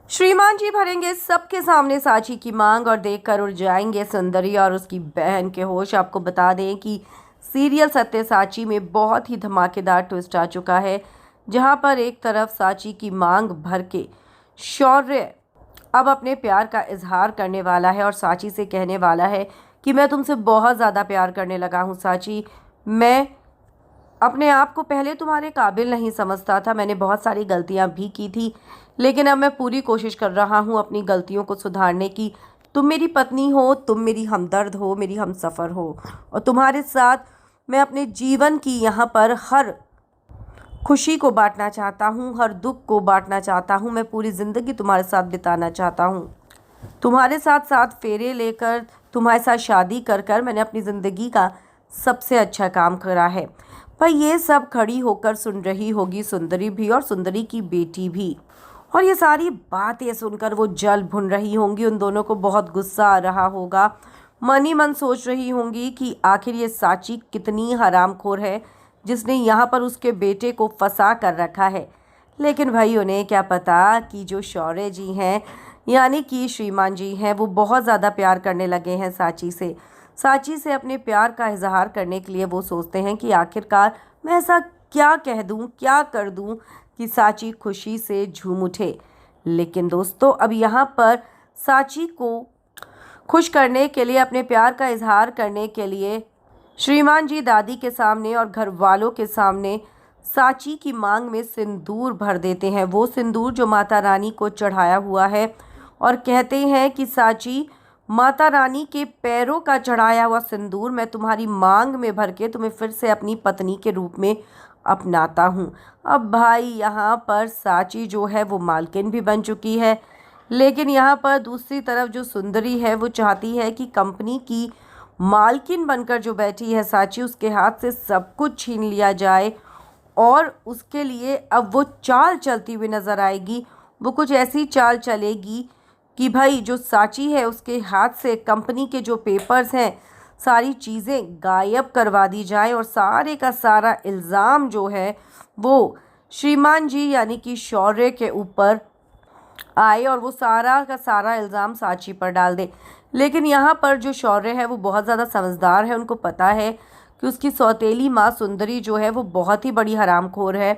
श्रीमान जी भरेंगे सबके सामने साची की मांग और देखकर उड़ जाएंगे सुंदरी और उसकी बहन के होश। आपको बता दें कि सीरियल सत्य साची में बहुत ही धमाकेदार ट्विस्ट आ चुका है, जहां पर एक तरफ साची की मांग भर के शौर्य अब अपने प्यार का इजहार करने वाला है और साची से कहने वाला है कि मैं तुमसे बहुत ज़्यादा प्यार करने लगा हूँ साची। मैं अपने आप को पहले तुम्हारे काबिल नहीं समझता था, मैंने बहुत सारी गलतियां भी की थी, लेकिन अब मैं पूरी कोशिश कर रहा हूं अपनी गलतियों को सुधारने की। तुम मेरी पत्नी हो, तुम मेरी हमदर्द हो, मेरी हमसफ़र हो, और तुम्हारे साथ मैं अपने जीवन की यहाँ पर हर खुशी को बांटना चाहता हूँ, हर दुख को बांटना चाहता हूँ। मैं पूरी ज़िंदगी तुम्हारे साथ बिताना चाहता हूँ। तुम्हारे साथ साथ फेरे लेकर, तुम्हारे साथ शादी कर कर मैंने अपनी ज़िंदगी का सबसे अच्छा काम करा है। पर ये सब खड़ी होकर सुन रही होगी सुंदरी भी और सुंदरी की बेटी भी, और ये सारी बातें सुनकर वो जल भुन रही होंगी। उन दोनों को बहुत गुस्सा आ रहा होगा, मन ही मन सोच रही होंगी कि आखिर ये साची कितनी हरामखोर है जिसने यहाँ पर उसके बेटे को फंसा कर रखा है। लेकिन भाई उन्हें क्या पता कि जो शौर्य जी हैं, यानी कि श्रीमान जी हैं, वो बहुत ज़्यादा प्यार करने लगे हैं साची से। साची से अपने प्यार का इजहार करने के लिए वो सोचते हैं कि आखिरकार मैं ऐसा क्या कह दूं, क्या कर दूं कि साची खुशी से झूम उठे। लेकिन दोस्तों, अब यहाँ पर साची को खुश करने के लिए, अपने प्यार का इजहार करने के लिए श्रीमान जी दादी के सामने और घर वालों के सामने साची की मांग में सिंदूर भर देते हैं। वो सिंदूर जो माता रानी को चढ़ाया हुआ है, और कहते हैं कि साची, माता रानी के पैरों का चढ़ाया हुआ सिंदूर मैं तुम्हारी मांग में भर के तुम्हें फिर से अपनी पत्नी के रूप में अपनाता हूँ। अब भाई यहाँ पर साची जो है वो मालकिन भी बन चुकी है, लेकिन यहाँ पर दूसरी तरफ जो सुंदरी है वो चाहती है कि कंपनी की मालकिन बनकर जो बैठी है साची, उसके हाथ से सब कुछ छीन लिया जाए। और उसके लिए अब वो चाल चलती हुई नज़र आएगी। वो कुछ ऐसी चाल चलेगी कि भाई जो साची है उसके हाथ से कंपनी के जो पेपर्स हैं, सारी चीज़ें गायब करवा दी जाए, और सारे का सारा इल्ज़ाम जो है वो श्रीमान जी यानी कि शौर्य के ऊपर आए, और वो सारा का सारा इल्ज़ाम साची पर डाल दे। लेकिन यहाँ पर जो शौर्य है वो बहुत ज़्यादा समझदार है। उनको पता है कि उसकी सौतेली माँ सुंदरी जो है वो बहुत ही बड़ी हरामखोर है।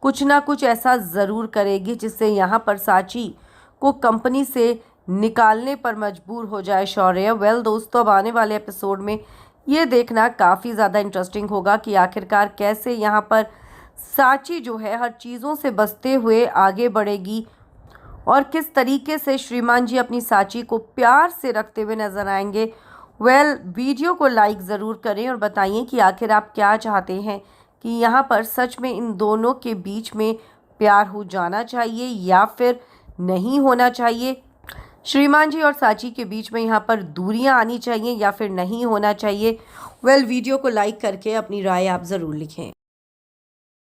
कुछ ना कुछ ऐसा ज़रूर करेगी जिससे यहाँ पर साची को कंपनी से निकालने पर मजबूर हो जाए शौर्य। वेल दोस्तों, अब आने वाले एपिसोड में ये देखना काफ़ी ज़्यादा इंटरेस्टिंग होगा कि आखिरकार कैसे यहाँ पर साची जो है हर चीज़ों से बचते हुए आगे बढ़ेगी, और किस तरीके से श्रीमान जी अपनी साची को प्यार से रखते हुए नजर आएंगे। वेल, वीडियो को लाइक ज़रूर करें और बताइए कि आखिर आप क्या चाहते हैं कि यहाँ पर सच में इन दोनों के बीच में प्यार हो जाना चाहिए या फिर नहीं होना चाहिए। श्रीमान जी और साची के बीच में यहाँ पर दूरियाँ आनी चाहिए या फिर नहीं होना चाहिए। वेल, वीडियो को लाइक करके अपनी राय आप ज़रूर लिखें।